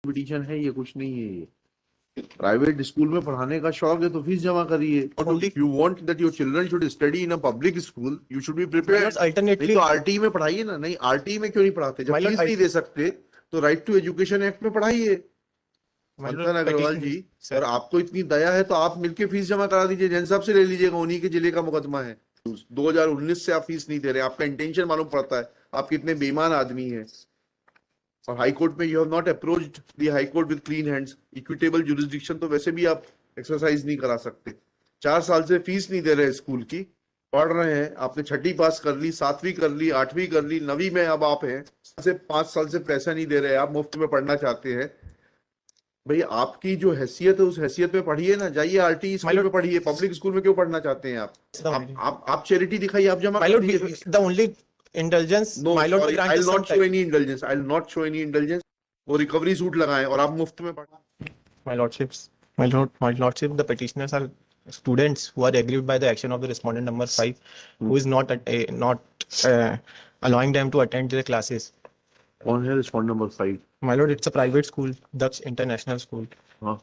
Competition है, ये कुछ नहीं है। ये प्राइवेट स्कूल में पढ़ाने का शौक है तो फीस जमा करिए। You want that your children should study in a public school, you should be prepared. नहीं तो आरटी में पढ़ाइए ना। नहीं, आरटी में क्यों नहीं पढ़ाते? जब फीस नहीं दे सकते तो राइट टू एजुकेशन एक्ट में पढ़ाइए। मंथन अग्रवाल जी, सर आपको इतनी दया है तो आप मिलके फीस जमा करा दीजिए, जैन साहब से ले लीजिएगा, उन्हीं के जिले का मुकदमा है। 2019 से आप फीस नहीं दे रहे, आपका इंटेंशन मालूम पड़ता है, आप कितने बेईमान आदमी हैं। और हाई कोर्ट में you have not approached the high court with clean hands. Equitable jurisdiction तो वैसे भी आप एक्सरसाइज नहीं करा सकते। 4 साल से फीस नहीं दे रहे स्कूल की, पढ़ रहे हैं, आपने 6ठी पास कर ली, 7वीं कर ली, 8वीं कर ली, 9वीं में अब आप हैं, 5 साल से पैसा नहीं दे रहे, आप मुफ्त में पढ़ना चाहते हैं। भाई आपकी जो हैसियत है उस हैसियत में पढ़िए ना, जाइए आरटी स्कूल में पढ़िए, पब्लिक स्कूल में क्यों पढ़ना चाहते हैं आप चैरिटी दिखाइए, आप जमा indulgence no, my lord, sorry, I'll not show any indulgence. I'll not show any indulgence. वो रिकवरी सूट लगाएं और आप मुफ्त में पढ़ें। My lordship, the petitioners are students who are aggrieved by the action of the respondent number 5, who is not allowing them to attend their classes. कौन है respondent number 5? My lord, it's a private school, Daksh International School. हाँ।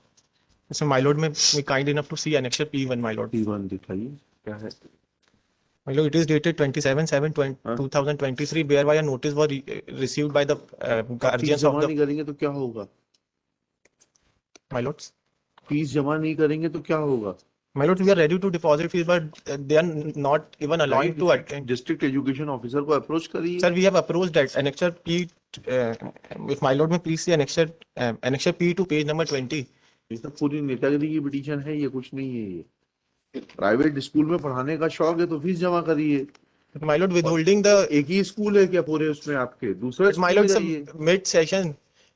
So my lord, may be kind enough to see annexure P1, my lord. P1 दिखाइए, क्या है? My lord, it is dated 27/7/2023, whereby a notice was received by the guardians of the. नहीं करेंगे तो क्या होगा? My lords, fees जमा नहीं करेंगे तो क्या होगा? My lord, we are ready to deposit fees, but they are not even allowing to attend. District Education Officer को approach करिए। Sir, we have approached that annexure P. If my lord may please see annexure P to page number 20. ये सब पूरी नेतागिरी की petition है, ये कुछ नहीं है। ये प्राइवेट स्कूल में पढ़ाने का शौक है तो फीस जमा करिए। My lord, withholding the. एक ही स्कूल है क्या पूरे उसमें आपके? दूसरा My lord, mid session,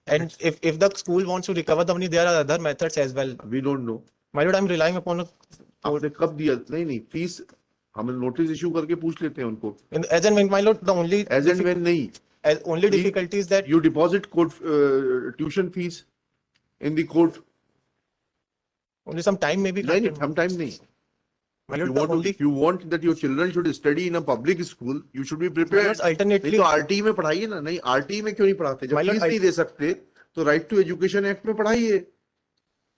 and if the school wants to recover the money, there are other methods as well. We don't know. My lord, I'm relying upon. आपने कब दिया? नहीं फीस हम नोटिस इशू करके पूछ लेते हैं उनको। As and when, my lord, the only. As and when नहीं. Only difficulty is that you deposit court tuition fees in the court. Only some time maybe. नहीं, some time नहीं. You want that your children should study in a public school, you should be prepared. Alternately, तो RT में पढ़ाइए ना। नहीं, RT में क्यों नहीं पढ़ाते? जब फीस नहीं दे सकते तो राइट टू एजुकेशन एक्ट में पढ़ाइए।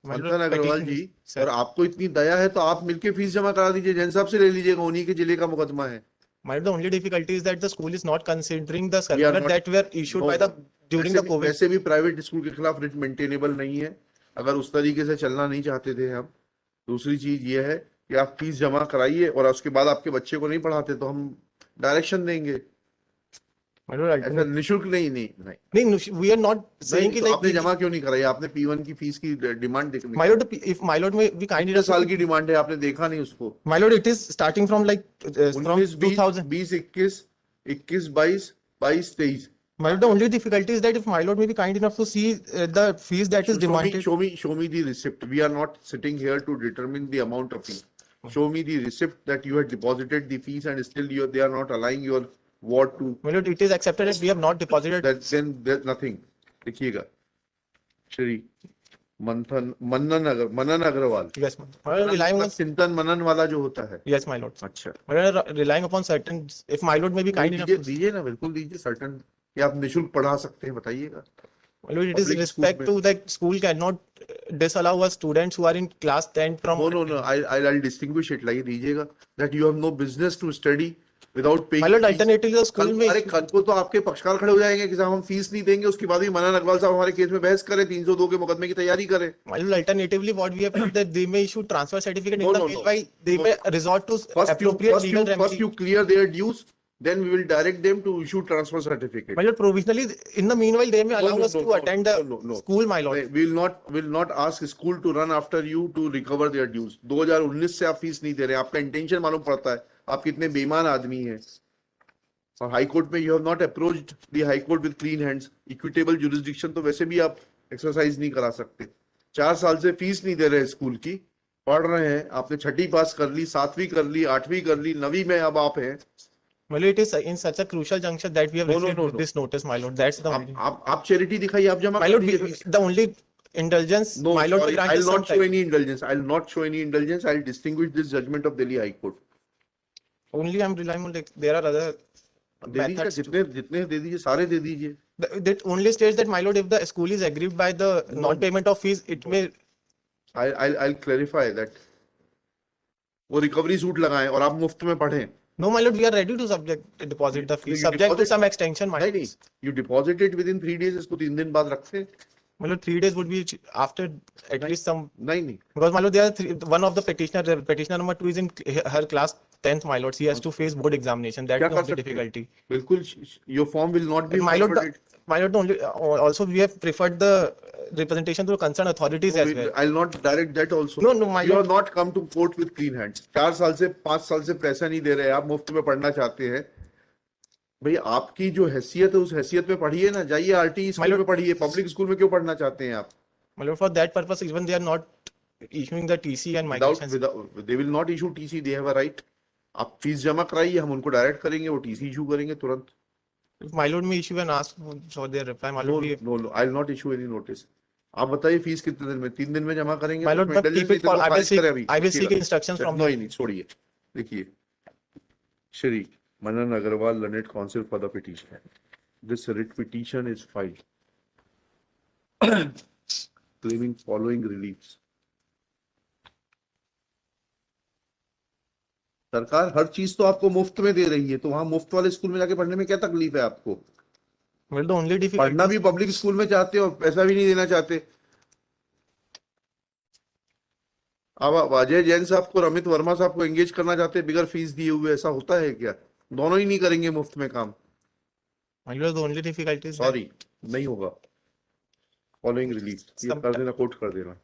मंथन अग्रवाल जी, सर आपको इतनी दया है तो आप मिलके फीस जमा करा दीजिए, जैन साहब से ले लीजिएगा, उन्हीं के जिले का मुकदमा है। My the only difficulty is that the school is not considering the circular that were issued by the during the COVID. वैसे भी प्राइवेट स्कूल के खिलाफ रिट मेंटेनेबल नहीं है, अगर उस तरीके से चलना नहीं चाहते थे हम। दूसरी चीज ये है कि आप फीस जमा कराइए और उसके बाद आपके बच्चे को नहीं पढ़ाते तो हम डायरेक्शन देंगे। ऐसा निशुल्क नहीं। We are not saying कि आपने जमा क्यों नहीं कराई? आपने P1 की फीस की डिमांड देखनी। My lord, if my lord may be kind enough. साल की डिमांड है, आपने देखा नहीं उसको? My lord, it is starting from like from 2000. 20, 21, 22, 23. My lord, the only difficulty is that if my lord may be kind enough to see the fees that is demanded. Show me the receipt. We are not sitting here to determine the amount of fee. Show me the receipt that you had deposited the fees and still they are not allowing your ward to. My lord, it is accepted that we have not deposited. Then there's nothing. देखिएगा श्री मनन Agarwal. Yes, my lord, relying on चिंतन मनन वाला जो होता है। Yes, my lord. अच्छा, my lord, relying upon certain. If my lord may be kind enough. दीजिए ना, बिल्कुल दीजिए। सर्टन या आप निशुल्क पढ़ा सकते हैं, बताइएगा। My lord, it is respect to that school cannot disallow us students who are in class 10 from. No. I'll distinguish it like दीजिएगा that you have no business to study without paying. My lord, alternatively the school में. अरे कल को तो आपके पक्षकार खड़े हो जाएंगे कि साहब हम फीस नहीं देंगे, उसके बाद भी मनन अग्रवाल साहब हमारे केस में बहस करें, 302 के मुकदमे की तैयारी करें। My lord, alternatively what we have done that they may issue transfer certificate in the meanwhile they may resort to appropriate legal remedy. First you clear their dues, then we will direct them to issue transfer certificate. My lord, provisionally in the meanwhile they may allow us to attend the school, my lord. We will not ask school to run after you to recover their dues. 2019 से आप fees नहीं दे रहे, आपका intention मालूम पड़ता है, आप कितने बेईमान आदमी हैं। और हाई कोर्ट में you have not approached the high court with clean hands. Equitable jurisdiction तो वैसे भी आप एक्सरसाइज नहीं करा सकते। 4 साल से फीस नहीं दे रहे स्कूल की, पढ़ रहे हैं, आपने 6ठी पास कर ली, 7वीं कर ली, 8वीं कर ली, 9वीं में अब आप हैं। Well, it is in such a crucial juncture that we have received this notice, my lord. That's the only. आप चैरिटी दिखाइए, आप जमा। My lord, the only indulgence. No, my lord, sorry, I'll not show any indulgence. I'll distinguish this judgment of Delhi High Court. Only I'm relying on there are other. दे दीजिए, जितने दे दीजिए, सारे दे दीजिए। That only states that, my lord, if the school is aggrieved by the non-payment of fees, it may. I'll clarify that. वो recovery suit लगाएं और आप मुफ्त में पढ़ें. No, my lord, we are ready to deposit the fees, You subject to deposit- some extension, my नहीं lord. नहीं, you deposit it within 3 days, इसको 3 दिन बाद रखते. My lord, 3 days would be after at least some, नहीं नहीं, because, my lord, there are one of the petitioner number 2 is in her class 10th, my lord. She has to face board examination. That's क्या the कर only सकते हैं? difficulty. बिल्कुल, your form will not be My lord, forwarded. my lord, the only, also we have preferred the representation to concerned authorities as well. I'll not direct that also. No, no, my You have lord. not come to court with clean hands. 4 साल से 5 साल से पैसा नहीं दे रहे, आप मुफ्त में पढ़ना चाहते हैं. भाई आपकी जो हैसियत है उस हैसियत में पढ़िए ना, जाइए आरटी स्कूल lord- में पढ़िए. पब्लिक स्कूल में क्यों पढ़ना चाहते हैं आप? My lord, for that purpose, even they are not issuing the TC and migration. Without they will not issue TC, they have a right. आप फीस जमा कराइए, हम उनको डायरेक्ट करेंगे, वो टीसी इशू करेंगे तुरंत. If my lord may issue and ask for their reply, my No, lord, we, no, no, I'll not issue any notice. आप बताइए फीस कितने दिन में? 3 दिन में जमा करेंगे? my तो lord, उसमें but keep indulgence it for, नहीं, तो I will फाइल seek, करें अभी. I will seek देखिएगा. instructions from नहीं them. नहीं, छोड़िए. देखिए, श्री मनन Agarwal, Learned Counsel for the petition. This writ petition is filed claiming following reliefs. सरकार हर चीज तो आपको मुफ्त में दे रही है, तो वहां मुफ्त वाले स्कूल में जाके पढ़ने में क्या तकलीफ है आपको? Well, the only पढ़ना भी difficulty, पब्लिक स्कूल में चाहते हो और पैसा भी नहीं देना चाहते. अब अजय जैन साहब को, रमित वर्मा साहब को एंगेज करना चाहते हैं बिगर फीस दिए हुए. ऐसा होता है क्या? दोनों ही नहीं करेंगे मुफ्त में काम. my lord, the only difficulty is that sorry, नहीं होगा. फॉलोइंग रिलीफ, ये कर देना, कोट कर देना.